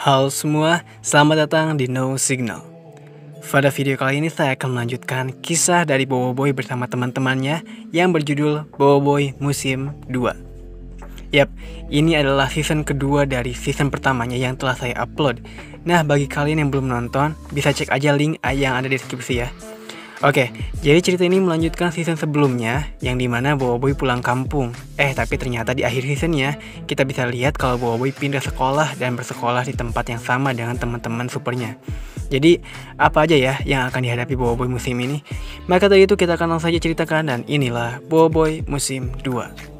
Halo semua, selamat datang di No Signal. Pada video kali ini saya akan melanjutkan kisah dari Boboiboy bersama teman-temannya yang berjudul Boboiboy Musim 2. Yap, ini adalah season kedua dari season pertamanya yang telah saya upload. Nah, bagi kalian yang belum nonton, bisa cek aja link yang ada di deskripsi ya. Oke, jadi cerita ini melanjutkan season sebelumnya yang dimana Boboiboy pulang kampung. Tapi ternyata di akhir seasonnya kita bisa lihat kalau Boboiboy pindah sekolah dan bersekolah di tempat yang sama dengan teman-teman supernya. Jadi apa aja ya yang akan dihadapi Boboiboy musim ini? Maka dari itu kita akan langsung saja ceritakan, dan inilah Boboiboy musim 2.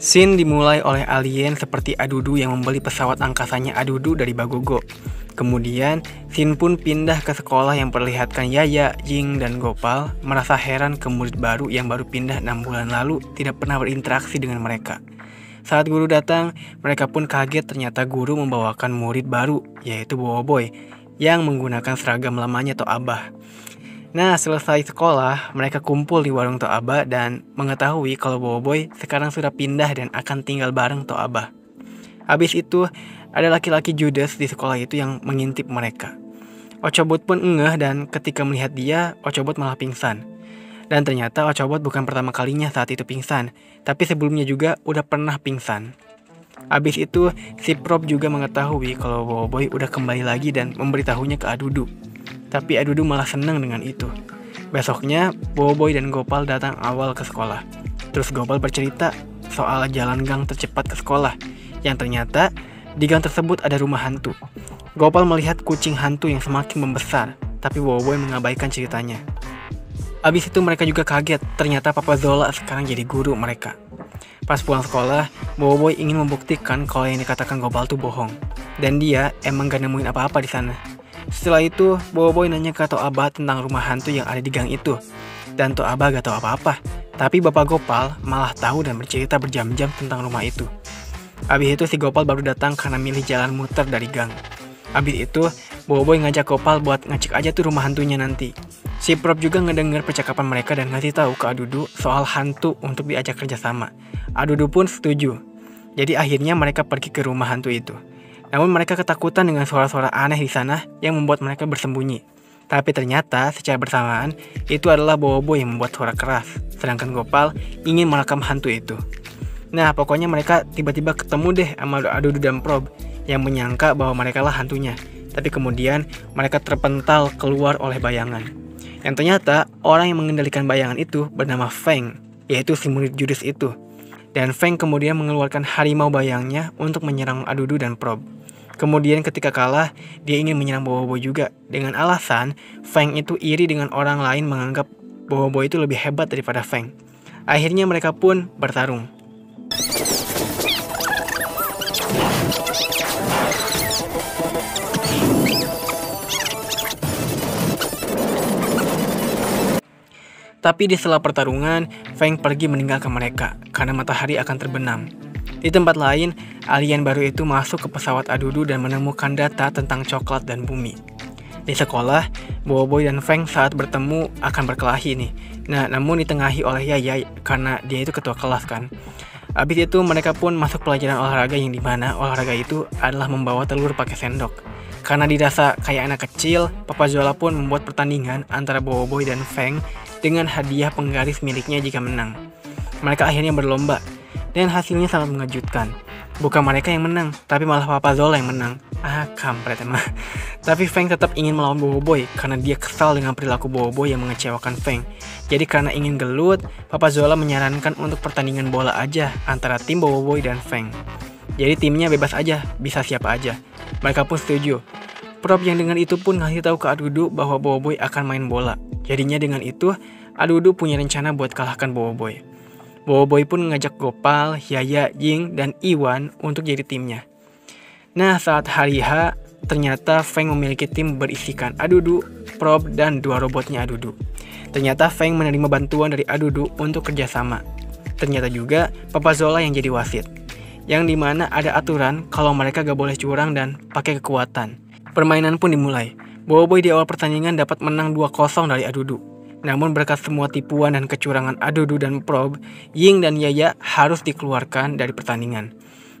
Scene dimulai oleh alien seperti Adudu yang membeli pesawat angkasanya Adudu dari Bagogo. Kemudian, scene pun pindah ke sekolah yang perlihatkan Yaya, Jing, dan Gopal merasa heran ke murid baru yang baru pindah 6 bulan lalu tidak pernah berinteraksi dengan mereka. Saat guru datang, mereka pun kaget ternyata guru membawakan murid baru, yaitu Boboiboy, yang menggunakan seragam lamanya Tok Abah. Nah, selesai sekolah, mereka kumpul di warung Tok Abah dan mengetahui kalau Boboiboy sekarang sudah pindah dan akan tinggal bareng Tok Abah. Habis itu, ada laki-laki judes di sekolah itu yang mengintip mereka. Ochobot pun ngeh dan ketika melihat dia, Ochobot malah pingsan. Dan ternyata Ochobot bukan pertama kalinya saat itu pingsan, tapi sebelumnya juga udah pernah pingsan. Habis itu, si Prop juga mengetahui kalau Boboiboy udah kembali lagi dan memberitahunya ke Adudu. Tapi Adudu malah senang dengan itu. Besoknya, Boboiboy dan Gopal datang awal ke sekolah. Terus Gopal bercerita soal jalan gang tercepat ke sekolah, yang ternyata di gang tersebut ada rumah hantu. Gopal melihat kucing hantu yang semakin membesar, tapi Boboiboy mengabaikan ceritanya. Habis itu mereka juga kaget, ternyata Papa Zola sekarang jadi guru mereka. Pas pulang sekolah, Boboiboy ingin membuktikan kalau yang dikatakan Gopal tuh bohong. Dan dia emang gak nemuin apa-apa di sana. Setelah itu, Boboiboy nanya ke Tok Abah tentang rumah hantu yang ada di gang itu. Dan Tok Abah gak tahu apa-apa. Tapi Bapak Gopal malah tahu dan bercerita berjam-jam tentang rumah itu. Habis itu si Gopal baru datang karena milih jalan muter dari gang. Habis itu, Boboiboy ngajak Gopal buat ngecek aja tuh rumah hantunya nanti. Si Prop juga ngedenger percakapan mereka dan ngasih tahu ke Adudu soal hantu untuk diajak kerjasama. Adudu pun setuju. Jadi akhirnya mereka pergi ke rumah hantu itu. Namun mereka ketakutan dengan suara-suara aneh di sana yang membuat mereka bersembunyi. Tapi ternyata secara bersamaan itu adalah Boboiboy yang membuat suara keras, sedangkan Gopal ingin merekam hantu itu. Nah, pokoknya mereka tiba-tiba ketemu deh sama Adudu dan Prob yang menyangka bahwa mereka lah hantunya. Tapi kemudian mereka terpental keluar oleh bayangan. Yang ternyata orang yang mengendalikan bayangan itu bernama Feng, yaitu si murid judes itu. Dan Feng kemudian mengeluarkan harimau bayangnya untuk menyerang Adudu dan Prob. Kemudian ketika kalah, dia ingin menyerang Boboiboy juga dengan alasan Feng itu iri dengan orang lain menganggap Boboiboy itu lebih hebat daripada Feng. Akhirnya mereka pun bertarung. Tapi di sela pertarungan, Feng pergi meninggalkan mereka karena matahari akan terbenam. Di tempat lain, alien baru itu masuk ke pesawat Adudu dan menemukan data tentang coklat dan bumi. Di sekolah, Boboiboy dan Feng saat bertemu akan berkelahi nih. Nah, namun ditengahi oleh Yaya karena dia itu ketua kelas kan. Habis itu mereka pun masuk pelajaran olahraga yang dimana olahraga itu adalah membawa telur pakai sendok. Karena dirasa kayak anak kecil, Papa Zola pun membuat pertandingan antara Boboiboy dan Feng dengan hadiah penggaris miliknya jika menang. Mereka akhirnya berlomba. Dan hasilnya sangat mengejutkan. Bukan mereka yang menang, tapi malah Papa Zola yang menang. Kampret emang. Tapi Feng tetap ingin melawan Boboiboy karena dia kesal dengan perilaku Boboiboy yang mengecewakan Feng. Jadi karena ingin gelut, Papa Zola menyarankan untuk pertandingan bola aja antara tim Boboiboy dan Feng. Jadi timnya bebas aja, bisa siapa aja. Mereka pun setuju. Prop yang dengan itu pun ngasih tahu ke Adudu bahwa Boboiboy akan main bola. Jadinya dengan itu, Adudu punya rencana buat kalahkan Boboiboy. Boboiboy pun ngajak Gopal, Yaya, Jing, dan Iwan untuk jadi timnya. Nah, saat hari H, ternyata Feng memiliki tim berisikan Adudu, Prob, dan 2 robotnya Adudu. Ternyata Feng menerima bantuan dari Adudu untuk kerjasama. Ternyata juga Papa Zola yang jadi wasit. Yang dimana ada aturan kalau mereka gak boleh curang dan pakai kekuatan. Permainan pun dimulai. Boboiboy di awal pertandingan dapat menang 2-0 dari Adudu. Namun berkat semua tipuan dan kecurangan Adudu dan Prob, Ying dan Yaya harus dikeluarkan dari pertandingan.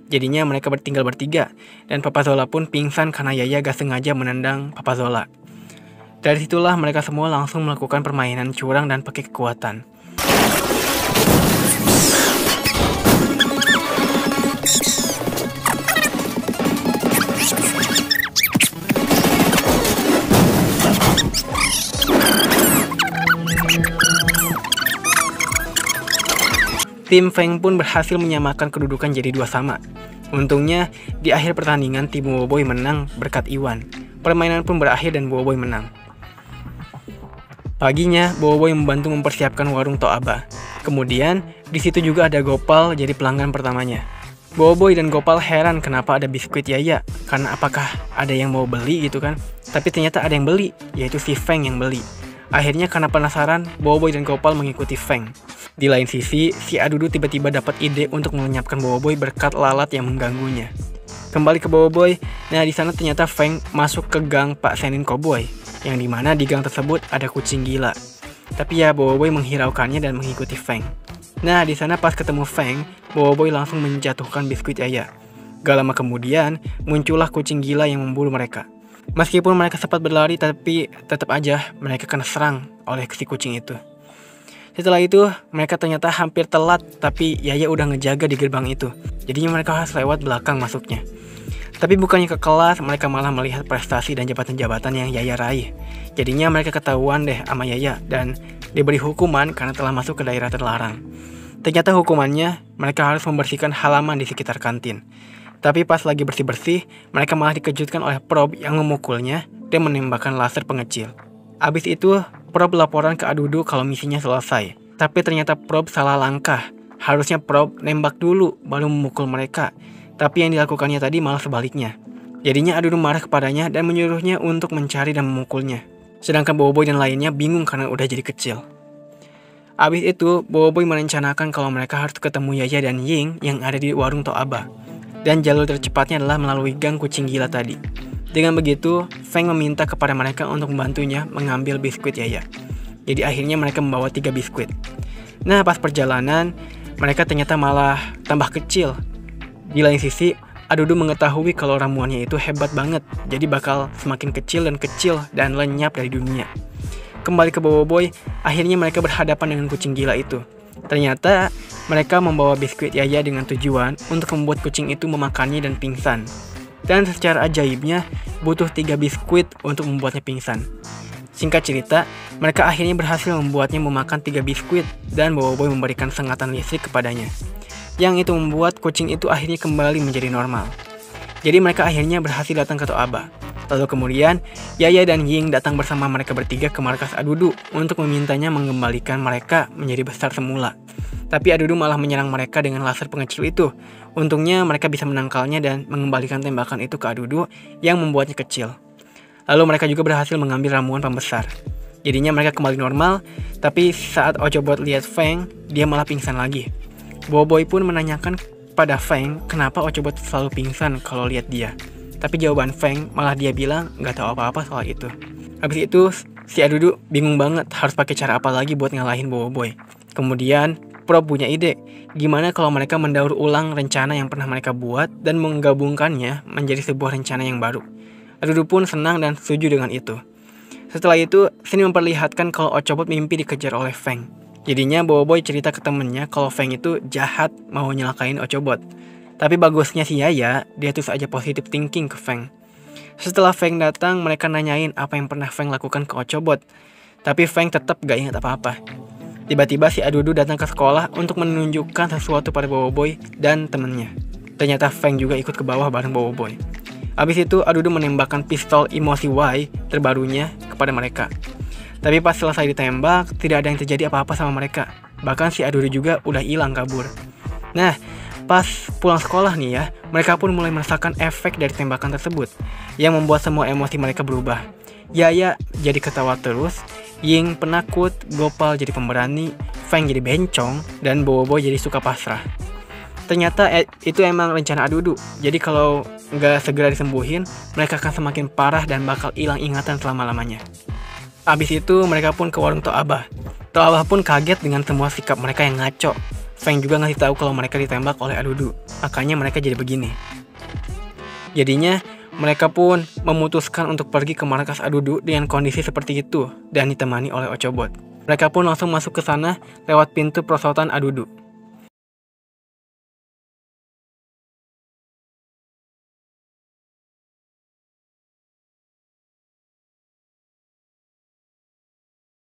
Jadinya mereka tinggal bertiga, dan Papa Zola pun pingsan karena Yaya gak sengaja menendang Papa Zola. Dari situlah mereka semua langsung melakukan permainan curang dan pakai kekuatan. Tim Feng pun berhasil menyamakan kedudukan jadi 2-2. Untungnya, di akhir pertandingan tim Boboiboy menang berkat Iwan. Permainan pun berakhir dan Boboiboy menang. Paginya, Boboiboy membantu mempersiapkan warung Toaba. Kemudian, di situ juga ada Gopal jadi pelanggan pertamanya. Boboiboy dan Gopal heran kenapa ada biskuit Yaya, karena apakah ada yang mau beli gitu kan? Tapi ternyata ada yang beli, yaitu si Feng yang beli. Akhirnya karena penasaran, Boboiboy dan Gopal mengikuti Feng. Di lain sisi, si Adudu tiba-tiba dapat ide untuk melenyapkan Boboiboy berkat lalat yang mengganggunya. Kembali ke Boboiboy, nah di sana ternyata Feng masuk ke gang Pak Senin Cowboy, yang dimana di gang tersebut ada kucing gila. Tapi ya Boboiboy menghiraukannya dan mengikuti Feng. Nah di sana pas ketemu Feng, Boboiboy langsung menjatuhkan biskuit Yaya. Gak lama kemudian, muncullah kucing gila yang memburu mereka. Meskipun mereka sempat berlari, tapi tetap aja mereka kena serang oleh si kucing itu. Setelah itu, mereka ternyata hampir telat, tapi Yaya udah ngejaga di gerbang itu. Jadinya mereka harus lewat belakang masuknya. Tapi bukannya ke kelas, mereka malah melihat prestasi dan jabatan-jabatan yang Yaya raih. Jadinya mereka ketahuan deh sama Yaya dan diberi hukuman karena telah masuk ke daerah terlarang. Ternyata hukumannya, mereka harus membersihkan halaman di sekitar kantin. Tapi pas lagi bersih-bersih, mereka malah dikejutkan oleh Prob yang memukulnya dan menembakkan laser pengecil. Abis itu, Prob laporan ke Adudu kalau misinya selesai. Tapi ternyata Prob salah langkah. Harusnya Prob nembak dulu, baru memukul mereka. Tapi yang dilakukannya tadi malah sebaliknya. Jadinya Adudu marah kepadanya dan menyuruhnya untuk mencari dan memukulnya. Sedangkan Boboiboy dan lainnya bingung karena udah jadi kecil. Abis itu, Boboiboy merencanakan kalau mereka harus ketemu Yaya dan Ying yang ada di warung Toaba. Dan jalur tercepatnya adalah melalui gang kucing gila tadi. Dengan begitu, Feng meminta kepada mereka untuk membantunya mengambil biskuit Yaya. Jadi akhirnya mereka membawa 3 biskuit. Nah pas perjalanan, mereka ternyata malah tambah kecil. Di lain sisi, Adudu mengetahui kalau ramuannya itu hebat banget. Jadi bakal semakin kecil dan lenyap dari dunia. Kembali ke Boboiboy, akhirnya mereka berhadapan dengan kucing gila itu. Ternyata mereka membawa biskuit Yaya dengan tujuan untuk membuat kucing itu memakannya dan pingsan. Dan secara ajaibnya, butuh 3 biskuit untuk membuatnya pingsan. Singkat cerita, mereka akhirnya berhasil membuatnya memakan 3 biskuit dan Boboiboy memberikan sengatan listrik kepadanya. Yang itu membuat kucing itu akhirnya kembali menjadi normal. Jadi mereka akhirnya berhasil datang ke Toaba. Lalu kemudian, Yaya dan Ying datang bersama mereka bertiga ke markas Adudu untuk memintanya mengembalikan mereka menjadi besar semula. Tapi Adudu malah menyerang mereka dengan laser pengecil itu. Untungnya mereka bisa menangkalnya dan mengembalikan tembakan itu ke Adudu yang membuatnya kecil. Lalu mereka juga berhasil mengambil ramuan pembesar. Jadinya mereka kembali normal, tapi saat Ochobot lihat Feng, dia malah pingsan lagi. Boboiboy pun menanyakan pada Feng kenapa Ochobot selalu pingsan kalau lihat dia. Tapi jawaban Feng malah dia bilang nggak tahu apa-apa soal itu. Habis itu si Adudu bingung banget harus pakai cara apa lagi buat ngalahin Boboiboy. Kemudian Prob punya ide, gimana kalau mereka mendaur ulang rencana yang pernah mereka buat dan menggabungkannya menjadi sebuah rencana yang baru. Adudu pun senang dan setuju dengan itu. Setelah itu, Sini memperlihatkan kalau Ochobot mimpi dikejar oleh Feng. Jadinya Boboiboy cerita ke temennya kalau Feng itu jahat mau nyelakain Ochobot. Tapi bagusnya si Yaya, dia terus aja positive thinking ke Feng. Setelah Feng datang, mereka nanyain apa yang pernah Feng lakukan ke Ochobot. Tapi Feng tetap gak ingat apa-apa. Tiba-tiba si Adudu datang ke sekolah untuk menunjukkan sesuatu pada Boboiboy dan temennya. Ternyata Feng juga ikut ke bawah bareng Boboiboy. Habis itu Adudu menembakkan pistol emosi Y terbarunya kepada mereka. Tapi pas selesai ditembak, tidak ada yang terjadi apa-apa sama mereka. Bahkan si Adudu juga udah hilang kabur. Nah, pas pulang sekolah nih ya, mereka pun mulai merasakan efek dari tembakan tersebut yang membuat semua emosi mereka berubah. Yaya jadi ketawa terus, Ying penakut, Gopal jadi pemberani, Feng jadi bencong, dan Boboiboy jadi suka pasrah. Ternyata itu emang rencana Adudu. Jadi kalau nggak segera disembuhin, mereka akan semakin parah dan bakal hilang ingatan selama-lamanya. Abis itu mereka pun ke warung Toabah. Toabah pun kaget dengan semua sikap mereka yang ngaco. Feng juga ngasih tahu kalau mereka ditembak oleh Adudu, makanya mereka jadi begini. Jadinya mereka pun memutuskan untuk pergi ke markas Adudu dengan kondisi seperti itu dan ditemani oleh Ochobot. Mereka pun langsung masuk ke sana lewat pintu perosotan Adudu.